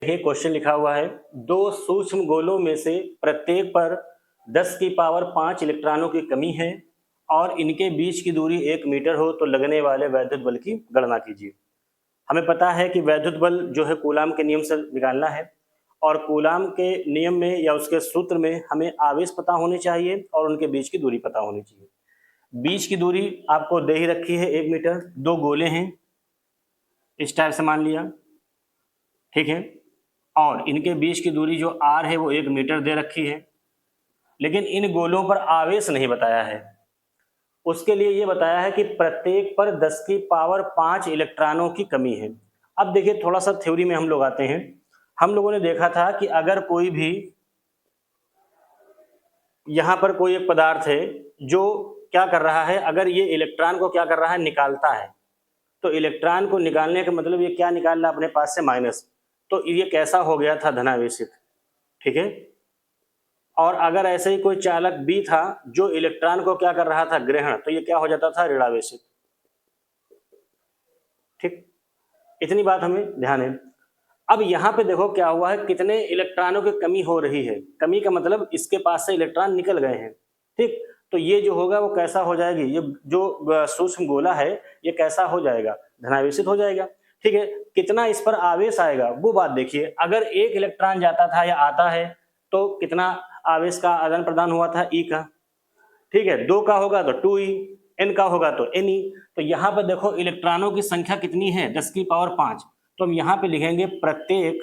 ये क्वेश्चन लिखा हुआ है, दो सूक्ष्म गोलों में से प्रत्येक पर 10 की पावर 5 इलेक्ट्रॉनों की कमी है और इनके बीच की दूरी 1 मीटर हो तो लगने वाले वैद्युत बल की गणना कीजिए। हमें पता है कि वैद्युत बल जो है कूलाम के नियम से निकालना है और कूलाम के नियम में या उसके सूत्र में हमें आवेश पता होने चाहिए और उनके बीच की दूरी पता होनी चाहिए। बीच की दूरी आपको दे ही रखी है 1 मीटर, दो गोले हैं इस टाइप से मान लिया, ठीक है, और इनके बीच की दूरी जो r है वो 1 मीटर दे रखी है, लेकिन इन गोलों पर आवेश नहीं बताया है। उसके लिए ये बताया है कि प्रत्येक पर 10 की पावर 5 इलेक्ट्रॉनों की कमी है। अब देखिए थोड़ा सा थ्योरी में हम लोग आते हैं। हम लोगों ने देखा था कि अगर कोई भी यहाँ पर कोई एक पदार्थ है जो क्या कर रहा है, अगर ये इलेक्ट्रॉन को क्या कर रहा है, निकालता है, तो इलेक्ट्रॉन को निकालने का मतलब ये क्या निकाल रहा है अपने पास से, माइनस, तो ये कैसा हो गया था, धनावेशित, ठीक है। और अगर ऐसे ही कोई चालक बी था जो इलेक्ट्रॉन को क्या कर रहा था, ग्रहण, तो ये क्या हो जाता था, ऋणावेशित, ठीक। इतनी बात हमें ध्यान है। अब यहाँ पे देखो क्या हुआ है, कितने इलेक्ट्रॉनों की कमी हो रही है, कमी का मतलब इसके पास से इलेक्ट्रॉन निकल गए हैं, ठीक। तो ये जो होगा वो कैसा हो जाएगी, ये जो सूक्ष्म गोला है ये कैसा हो जाएगा, धनावेशित हो जाएगा, ठीक है। कितना इस पर आवेश आएगा वो बात देखिए। अगर एक इलेक्ट्रॉन जाता था या आता है तो कितना आवेश का आदान प्रदान हुआ था, ई का, ठीक है। दो का होगा तो 2e, n का होगा तो ne। तो यहाँ पर देखो इलेक्ट्रॉनों की संख्या कितनी है, 10 की पावर 5। तो हम यहाँ पे लिखेंगे प्रत्येक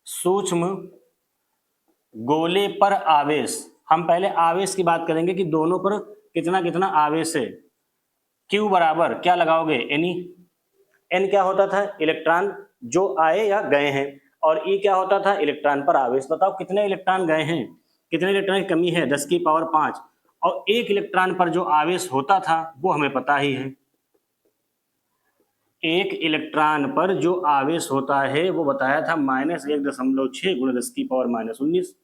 सूक्ष्म गोले पर आवेश। हम पहले आवेश की बात करेंगे कि दोनों पर कितना कितना आवेश है। Q बराबर क्या लगाओगे, Ne। n क्या होता था, इलेक्ट्रॉन जो आए या गए हैं, और E क्या होता था, इलेक्ट्रॉन पर आवेश। बताओ कितने इलेक्ट्रॉन गए हैं, कितने इलेक्ट्रॉन की कमी है, 10 की पावर 5, और एक इलेक्ट्रॉन पर जो आवेश होता था वो हमें पता ही है। एक इलेक्ट्रॉन पर जो आवेश होता है वो बताया था -1.6 गुणा 10 की पावर -19,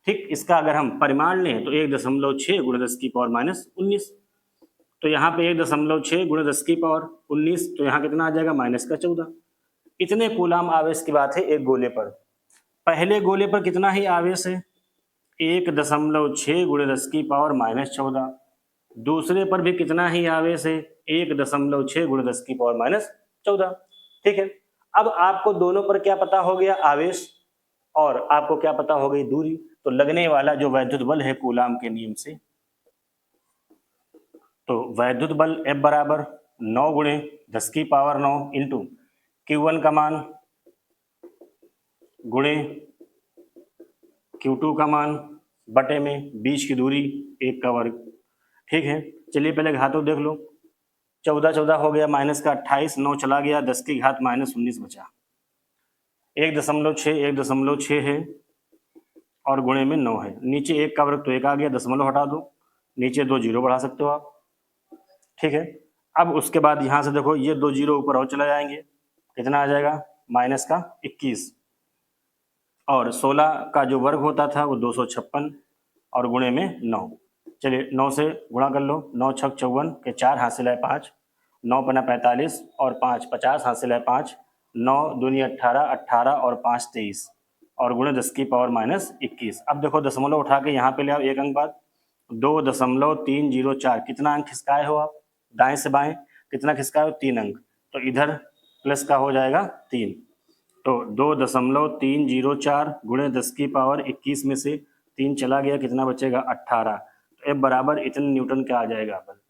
ठीक। इसका अगर हम परिमाण लें तो 1.6 गुणा 10 की पावर -19, तो यहाँ पे 1.6 गुणा 10 की पावर 19, तो यहाँ कितना आ जाएगा, -14। इतने कूलाम आवेश की बात है एक गोले पर। पहले गोले पर कितना ही आवेश है, 1.6 गुणा 10 की पावर -14। दूसरे पर भी कितना ही आवेश है, 1.6 गुणा 10 की पावर -14, ठीक है। अब आपको दोनों पर क्या पता हो गया, आवेश, और आपको क्या पता हो गई, दूरी। तो लगने वाला जो वैद्युत बल है कूलाम के नियम से, तो वैद्युत बल F बराबर 9 गुणे 10 की पावर 9 इंटू Q1 का मान गुणे Q2 का मान बटे में बीच की दूरी 1 का वर्ग, ठीक है। चलिए पहले घातों देख लो, 14 14 हो गया, माइनस का 28, 9 चला गया, 10 की घात -19 बचा, 1.6 है और गुणे में 9 है, नीचे 1 का वर्ग तो 1 आ गया, दशमलव हटा दो, नीचे 2 जीरो बढ़ा सकते हो आप, ठीक है। अब उसके बाद यहाँ से देखो ये 2 जीरो ऊपर और चला जाएंगे, कितना आ जाएगा, -21, और 16 का जो वर्ग होता था वो 256 और गुणे में 9। चलिए 9 से गुणा कर लो, 9 छक 54 के 4 हासिल है 5, 9 पना 45 और 5 50 हासिल है 5, 9 दूनी 18, 18 और 5 23, और गुणे 10 की पावर -21। अब देखो दशमलव उठा के यहाँ पे ले आओ, एक अंक बाद 2.304, कितना अंक खिसकाए हो आप, दाएं से बाएं कितना खिसकाए हो, 3 अंक, तो इधर प्लस का हो जाएगा 3, तो 2.304 गुणे 10 की पावर 21 में से 3 चला गया, कितना बचेगा, 18। तो F बराबर इतने न्यूटन का आ जाएगा। अपन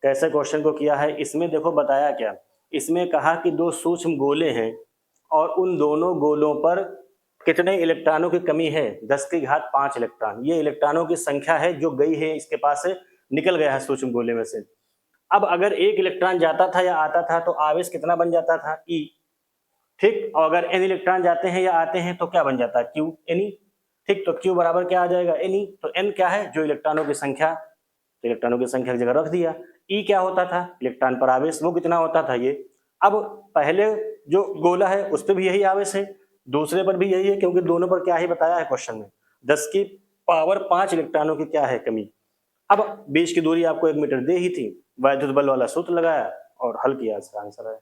कैसे क्वेश्चन को किया है, इसमें देखो बताया क्या, इसमें कहा कि दो सूक्ष्म गोले हैं और उन दोनों गोलों पर कितने इलेक्ट्रॉनों की कमी है, 10 की घात 5 इलेक्ट्रॉन, ये इलेक्ट्रॉनों की संख्या है जो गई है इसके पास से, निकल गया है सूक्ष्म गोले में से। अब अगर एक इलेक्ट्रॉन जाता था या आता था तो आवेश कितना बन जाता था, E, ठीक। और अगर n इलेक्ट्रॉन जाते हैं या आते हैं तो क्या बन जाता है, Q, Ne, ठीक। तो Q बराबर क्या आ जाएगा, Ne। तो n क्या है, जो इलेक्ट्रॉनों की संख्या, तो इलेक्ट्रॉनों की संख्या की जगह रख दिया। E क्या होता था, इलेक्ट्रॉन पर आवेश, वो कितना होता था ये। अब पहले जो गोला है उस पर भी यही आवेश है, दूसरे पर भी यही है, क्योंकि दोनों पर क्या ही बताया है क्वेश्चन में, 10 की पावर 5 इलेक्ट्रॉनों की क्या है, कमी। अब बीच की दूरी आपको 1 मीटर दे ही थी, वैद्युत बल वाला सूत्र लगाया और हल किया, इसका आंसर है।